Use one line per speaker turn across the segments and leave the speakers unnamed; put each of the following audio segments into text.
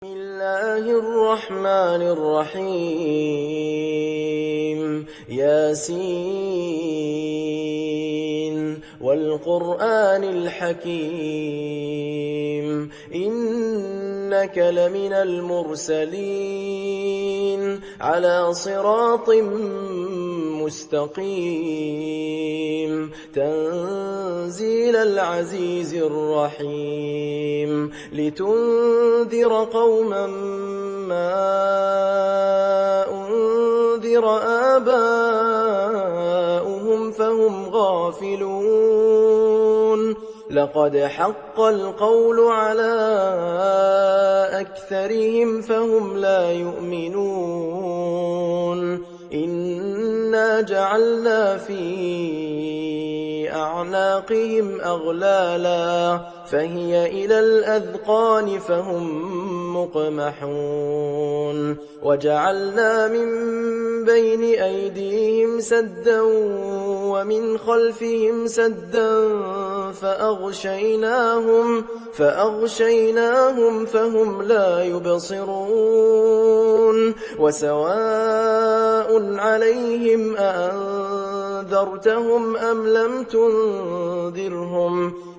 بسم الله الرحمن الرحيم ياسين والقرآن الحكيم إنك لمن المرسلين على صراط مستقيم تنزيل العزيز الرحيم لتنذر قوما ما أنذر آباؤهم فهم غافلون لقد حق القول على أكثرهم فهم لا يؤمنون إنا جعلنا في أعناقهم أغلالا فهي إلى الأذقان فهم مقمحون وجعلنا من بين أيديهم سدا ومن خلفهم سدا فأغشيناهم فهم لا يبصرون وسواء عليهم أأنذرتهم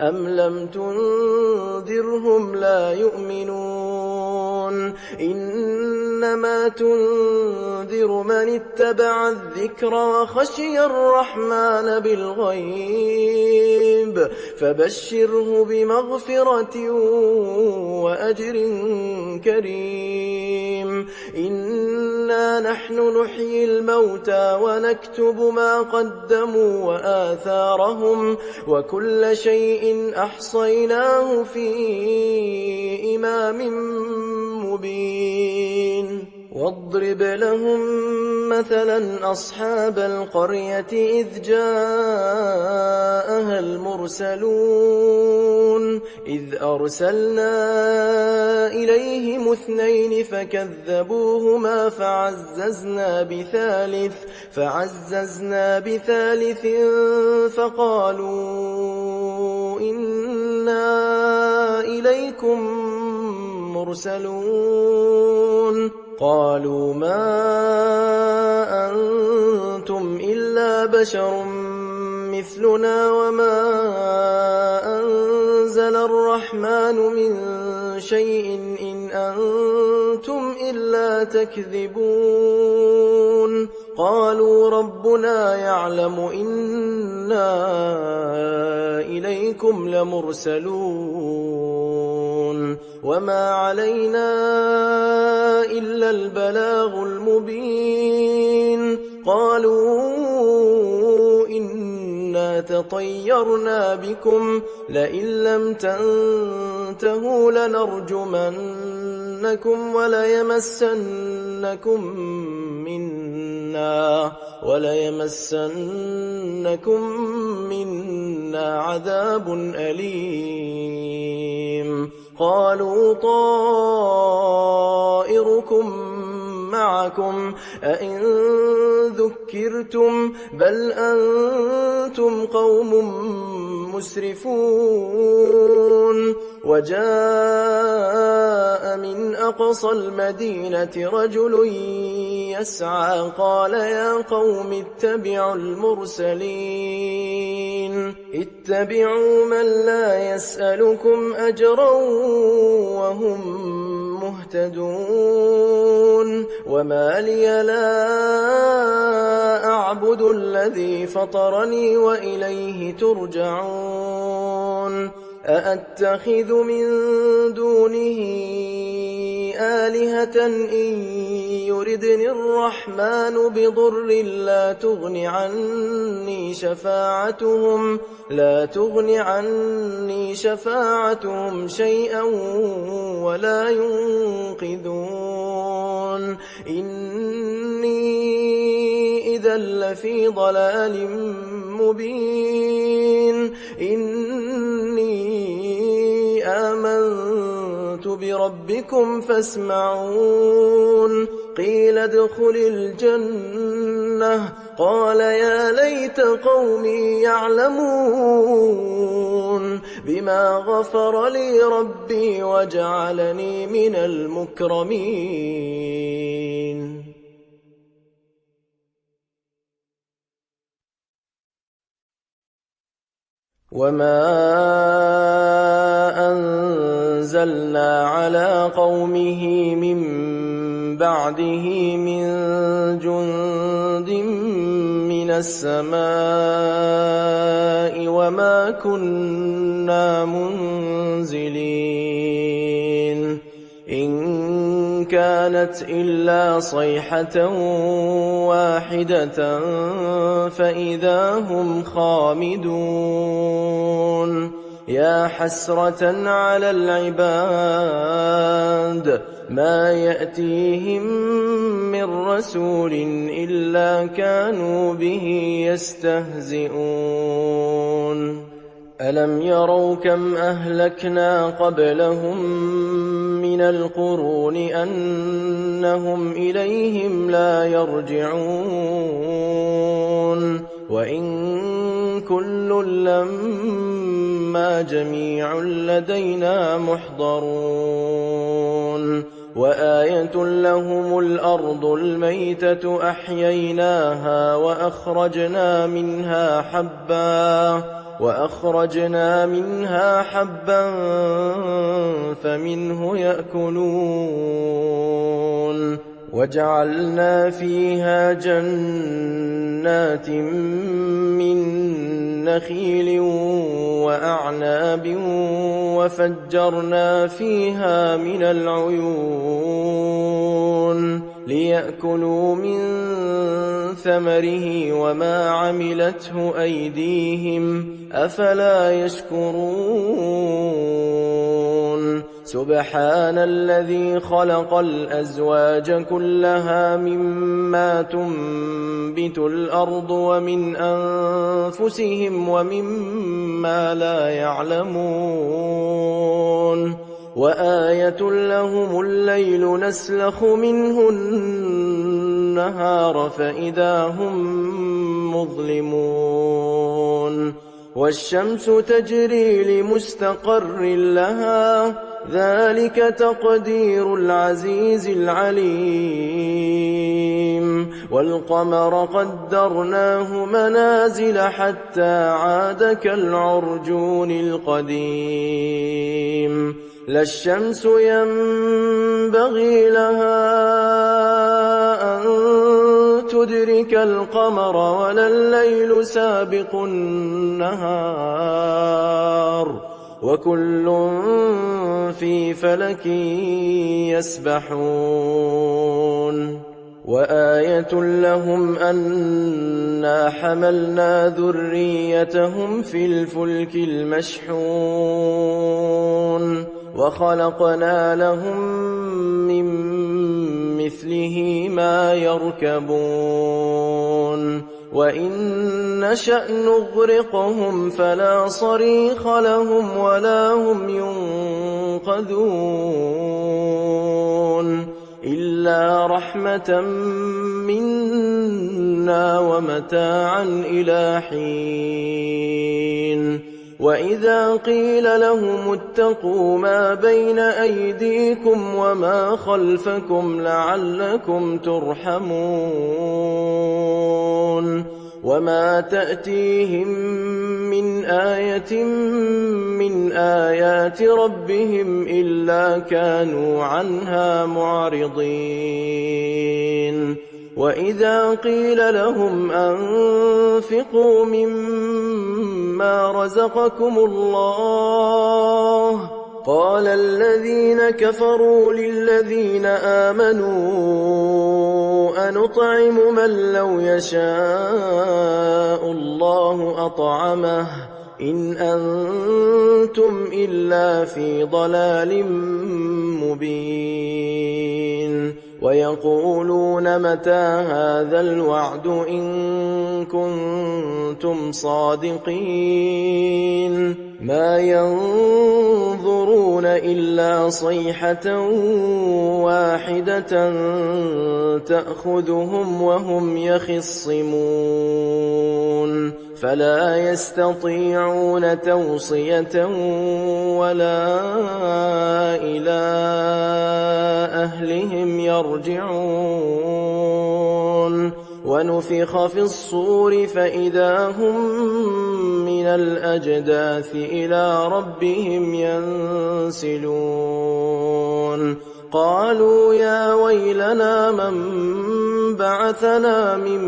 أم لم تنذرهم لا يؤمنون إنما تنذر من اتبع الذكر وخشي الرحمن بالغيب فبشره بمغفرة وأجر كريم إنا نحن نحيي الموتى ونكتب ما قدموا وآثارهم وكل شيء أحصيناه في إمام مبين واضرب لهم مثلا أصحاب القرية إذ جاءها المرسلون إذ أرسلنا إليهم 2 فكذبوهما فعززنا بثالث فقالوا إنا إليكم مرسلون قالوا ما أنتم إلا بشر مثلنا وما أنزل الرحمن من شيء إن أنتم إلا تكذبون قالوا ربنا يعلم إنا إليكم لمرسلون وما علينا إلا البلاغ المبين قالوا إنا تطيرنا بكم لئن لم تنتهوا لنرجمنكم وليمسنكم منا عذاب أليم قالوا طائركم معكم أئن ذكرتم بل أنتم قوم مسرفون وجاء من أقصى المدينة رجل يسعى قال يا قوم اتبعوا المرسلين اتبعوا من لا يسألكم أجرا وهم مهتدون وما لي لا أعبد الذي فطرني وإليه ترجعون أأتخذ من دونه آلهة إن يردني الرحمن بضر لا تغن عني شفاعتهم شيئا ولا ينقذون إني إذا لفي ضلال مبين إني آمنت بربكم فاسمعون قيل ادخل الجنة قال يا ليت قومي يعلمون بما غفر لي ربي وجعلني من المكرمين. وما أنزلنا على قومه من بعده من جند من السماء وما كنا منزلين إن كانت إلا صيحة واحدة فإذا هم خامدون. يا حسرة على العباد ما يأتيهم من رسول إلا كانوا به يستهزئون. ألم يروا كم أهلكنا قبلهم من القرون أنهم إليهم لا يرجعون وإن كل لما جميع لدينا محضرون. وآية لهم الأرض الميتة أحييناها وأخرجنا منها حبا فمنه يأكلون. وجعلنا فيها جنات من نخيل وأعناب وفجرنا فيها من العيون ليأكلوا من ثمره وما عملته أيديهم أفلا يشكرون. سبحان الذي خلق الأزواج كلها مما تنبت الأرض ومن أنفسهم ومما لا يعلمون. وآية لهم الليل نسلخ منه النهار فإذا هم مظلمون. والشمس تجري لمستقر لها ذلك تقدير العزيز العليم. والقمر قدرناه منازل حتى عاد كالعرجون القديم. لا الشمس ينبغي لها أن تدرك القمر ولا الليل سابق النهار وكل في فلك يسبحون. وآية لهم أنا حملنا ذريتهم في الفلك المشحون وخلقنا لهم من مثله ما يركبون. وإن نشأ نغرقهم فلا صريخ لهم ولا هم ينقذون إلا رحمة منا ومتاعا إلى حين. وإذا قيل لهم اتقوا ما بين أيديكم وما خلفكم لعلكم ترحمون. وما تأتيهم من آية من آيات ربهم إلا كانوا عنها معرضين. وإذا قيل لهم أنفقوا مما رزقكم الله قال الذين كفروا للذين آمنوا أنطعم من لو يشاء الله أطعمه إن أنتم إلا في ضلال مبين. ويقولون متى هذا الوعد إن كنتم صادقين ما ينظرون إلا صيحة واحدة تأخذهم وهم يخصمون فلا يستطيعون توصية ولا إلى أهلهم يرجعون ونفخ في الصور فإذا هم من الأجداث إلى ربهم ينسلون قالوا يا ويلنا من بعثنا من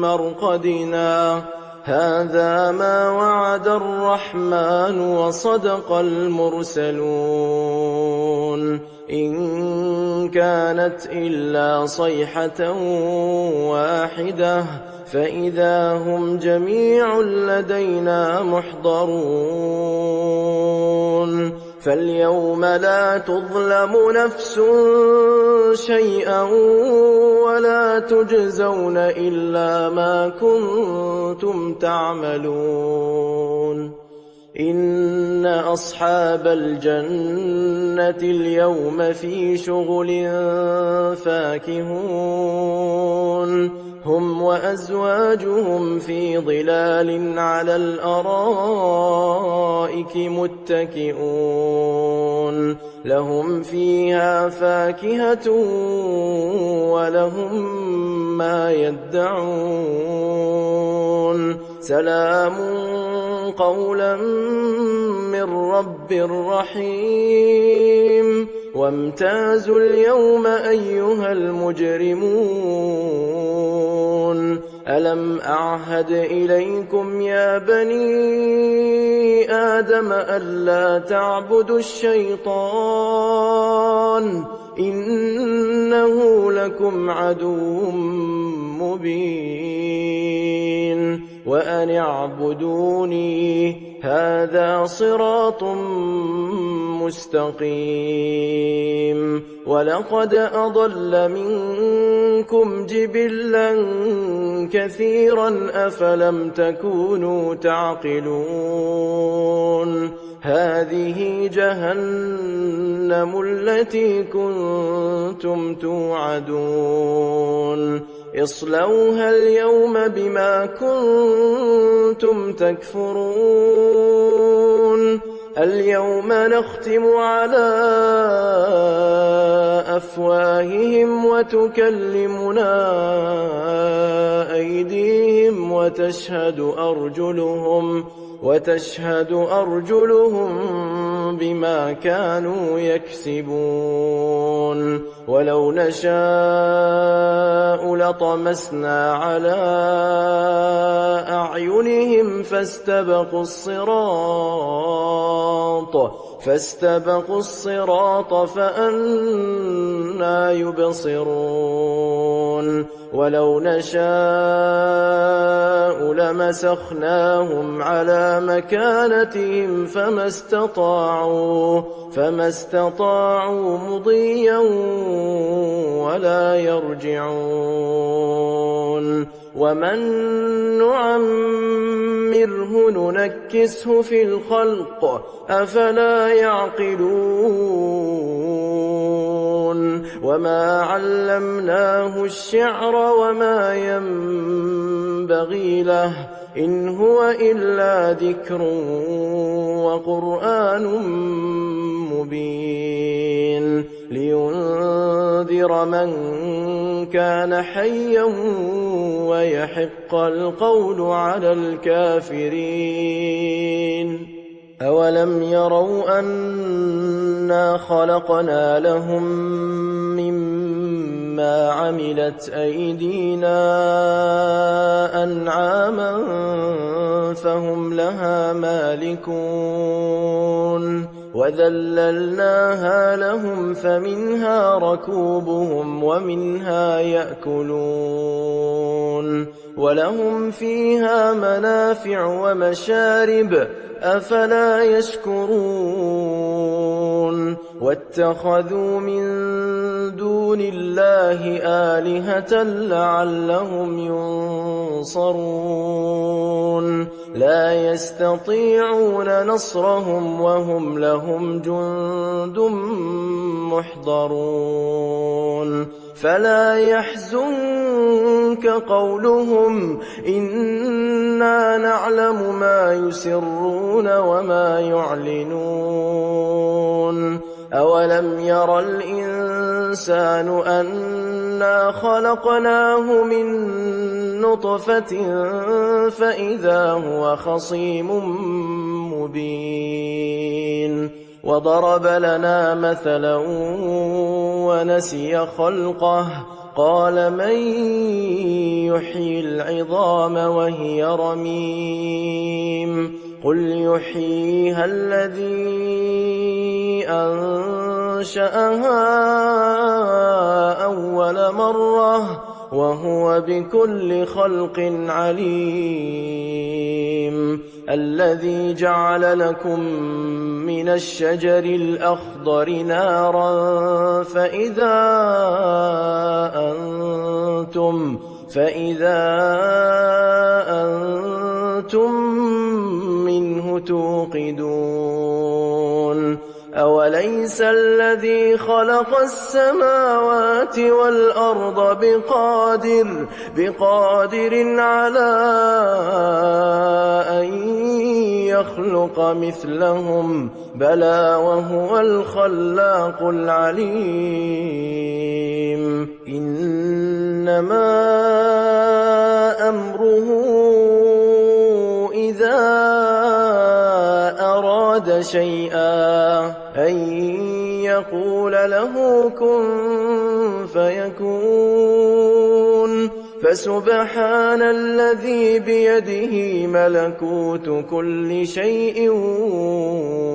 مرقدنا هذا ما وعد الرحمن وصدق المرسلون إن كانت إلا صيحة واحدة فإذا هم جميع لدينا محضرون فاليوم لا تظلم نفس شيئا ولا تجزون إلا ما كنتم تعملون إن أصحاب الجنة اليوم في شغل فاكهون هم وأزواجهم في ظلال على الأرائك متكئون لهم فيها فاكهة ولهم ما يدعون سلام قولا من رب رحيم وامتازوا اليوم أيها المجرمون ألم أعهد إليكم يا بني آدم ألا تعبدوا الشيطان إنه لكم عدو مبين وأن اعبدوني هذا صراط مستقيم ولقد أضل منكم جبلا كثيرا أفلم تكونوا تعقلون هذه جهنم التي كنتم توعدون اصلوها اليوم بما كنتم تكفرون اليوم نختم على أفواههم وتكلمنا أيديهم وتشهد أرجلهم بما كانوا يكسبون ولو نشاء لطمسنا على أعينهم فاستبقوا الصراط فأنى يبصرون ولو نشاء لمسخناهم على مكانتهم فما استطاعوا مضيا ولا يرجعون ومن نعمره ننكسه في الخلق أفلا يعقلون وما علمناه الشعر وما ينبغي له إن هو إلا ذكر وقرآن مبين لينذر من كان حيا ويحق القول على الكافرين أولم يروا أنا خلقنا لهم مما عملت أيدينا أنعاما فهم لها مالكون وذللناها لهم فمنها ركوبهم ومنها يأكلون ولهم فيها منافع ومشارب أفلا يشكرون واتخذوا من دون الله آلهة لعلهم ينصرون لا يستطيعون نصرهم وهم لهم جند محضرون فلا يحزنك قولهم إنا نعلم ما يسرون وما يعلنون أولم ير الإنسان أنا خلقناه من نطفة فإذا هو خصيم مبين وضرب لنا مثلا ونسي خلقه قال من يحيي العظام وهي رميم قل يحييها الذي أنشأها أول مرة وهو بكل خلق عليم الذي جعل لكم من الشجر الأخضر نارا فإذا أنتم منه توقدون أوليس الذي خلق السماوات والأرض بقادر على أن يخلق مثلهم بلى وهو الخلاق العليم إنما أمره إذا أراد شيئا أن يقول له كن فيكون فسبحان الذي بيده ملكوت كل شيء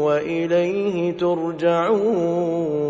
وإليه ترجعون